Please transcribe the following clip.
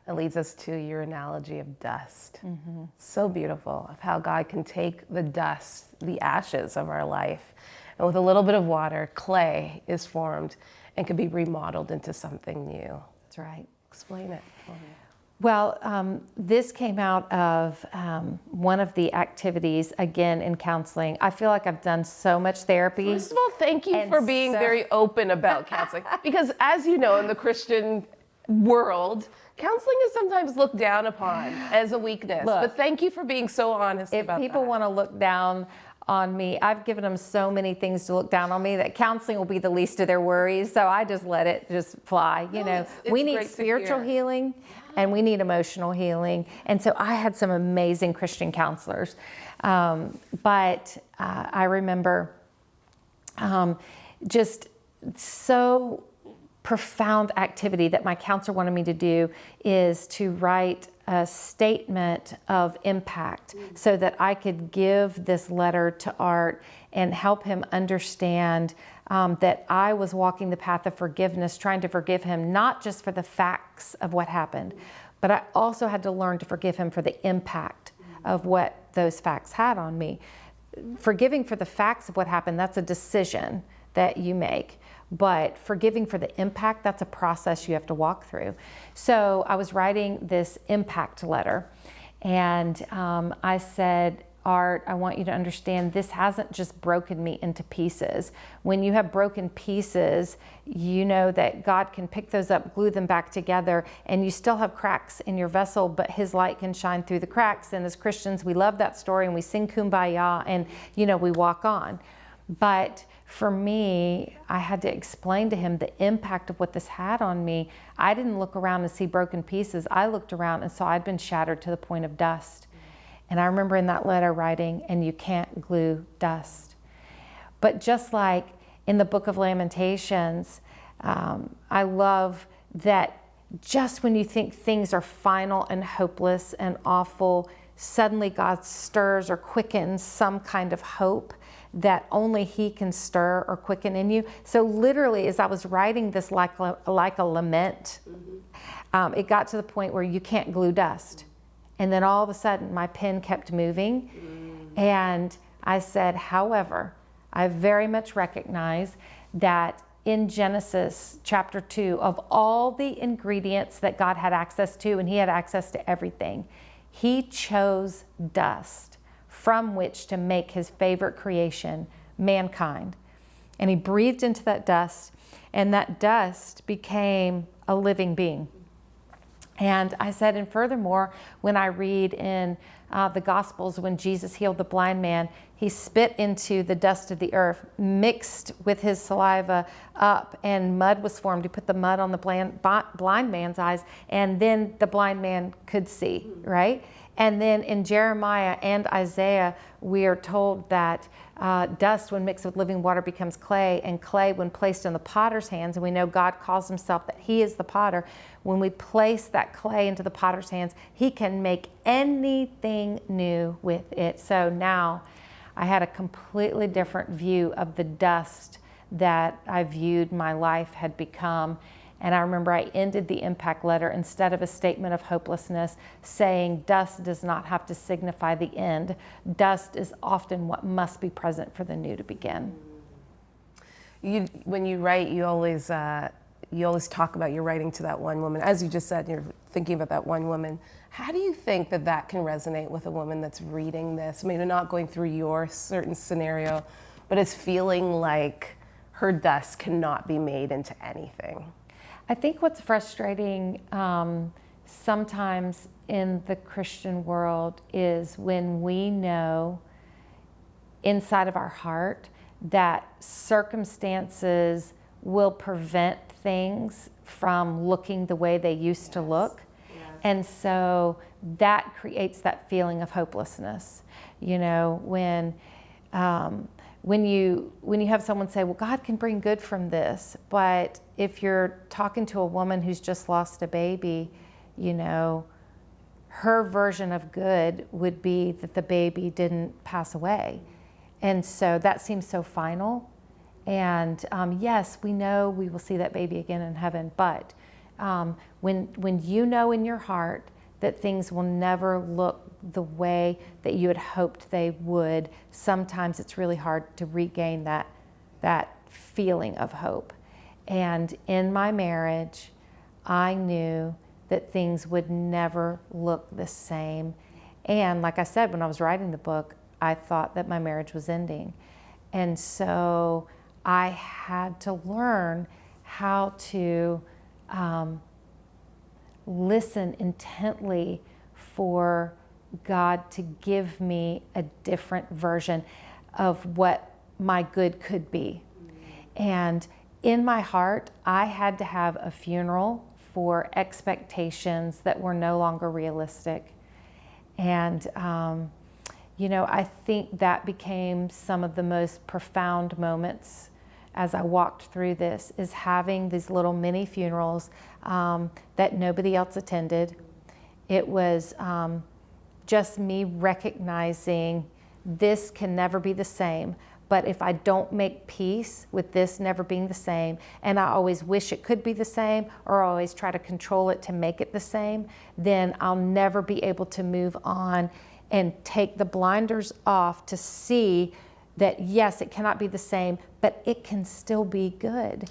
That leads us to your analogy of dust. So beautiful, of how God can take the dust, the ashes of our life, and with a little bit of water, clay is formed and can be remodeled into something new. That's right. Explain it for me. Well, this came out of one of the activities, again, in counseling. I feel like I've done so much therapy. First of all, thank you for being very open about counseling. Because as you know, in the Christian world, counseling is sometimes looked down upon as a weakness. Look, but thank you for being so honest about that. If people want to look down on me, I've given them so many things to look down on me that counseling will be the least of their worries. So I just let it just fly. You know, we need spiritual healing and we need emotional healing. And so I had some amazing Christian counselors. But I remember just so profound activity that my counselor wanted me to do is to write a statement of impact so that I could give this letter to Art and help him understand that I was walking the path of forgiveness, trying to forgive him, not just for the facts of what happened, but I also had to learn to forgive him for the impact of what those facts had on me. Forgiving for the facts of what happened, that's a decision that you make. But forgiving for the impact, that's a process you have to walk through. So I was writing this impact letter, and I said, Art, I want you to understand this hasn't just broken me into pieces. When you have broken pieces, you know that God can pick those up, glue them back together, and you still have cracks in your vessel, but His light can shine through the cracks. And as Christians, we love that story and we sing Kumbaya and, you know, we walk on. But for me, I had to explain to him the impact of what this had on me. I didn't look around and see broken pieces. I looked around and saw I'd been shattered to the point of dust. And I remember in that letter writing, and you can't glue dust. But just like in the book of Lamentations, I love that just when you think things are final and hopeless and awful, suddenly God stirs or quickens some kind of hope that only He can stir or quicken in you. So literally, as I was writing this like a lament, it got to the point where you can't glue dust. And then all of a sudden, my pen kept moving. And I said, however, I very much recognize that in Genesis chapter 2, of all the ingredients that God had access to, and He had access to everything, He chose dust from which to make His favorite creation, mankind. And He breathed into that dust, and that dust became a living being. And I said, and furthermore, when I read in the Gospels, when Jesus healed the blind man, He spit into the dust of the earth, mixed with His saliva up, and mud was formed. He put the mud on the blind man's eyes, and then the blind man could see, right? And then in Jeremiah and Isaiah, we are told that dust, when mixed with living water, becomes clay, and clay, when placed in the potter's hands, and we know God calls Himself that He is the potter. When we place that clay into the potter's hands, He can make anything new with it. So now I had a completely different view of the dust that I viewed my life had become. And I remember I ended the impact letter, instead of a statement of hopelessness, saying dust does not have to signify the end. Dust is often what must be present for the new to begin. When you write, you always talk about your writing to that one woman. As you just said, you're thinking about that one woman. How do you think that that can resonate with a woman that's reading this? Maybe not going through your certain scenario, but is feeling like her dust cannot be made into anything. I think what's frustrating sometimes in the Christian world is when we know inside of our heart that circumstances will prevent things from looking the way they used to look. Yes. And so that creates that feeling of hopelessness. You know, when you have someone say, well, God can bring good from this, but if you're talking to a woman who's just lost a baby, you know, her version of good would be that the baby didn't pass away. And so that seems so final. And yes, we know we will see that baby again in heaven, but When you know in your heart that things will never look the way that you had hoped they would, sometimes it's really hard to regain that feeling of hope. And in my marriage, I knew that things would never look the same. And like I said, when I was writing the book, I thought that my marriage was ending. And so I had to learn how to listen intently for God to give me a different version of what my good could be. And in my heart, I had to have a funeral for expectations that were no longer realistic. And, I think that became some of the most profound moments as I walked through this, is having these little mini funerals that nobody else attended. It was just me recognizing this can never be the same. But if I don't make peace with this never being the same, and I always wish it could be the same, or I always try to control it to make it the same, then I'll never be able to move on and take the blinders off to see that yes, it cannot be the same, but it can still be good.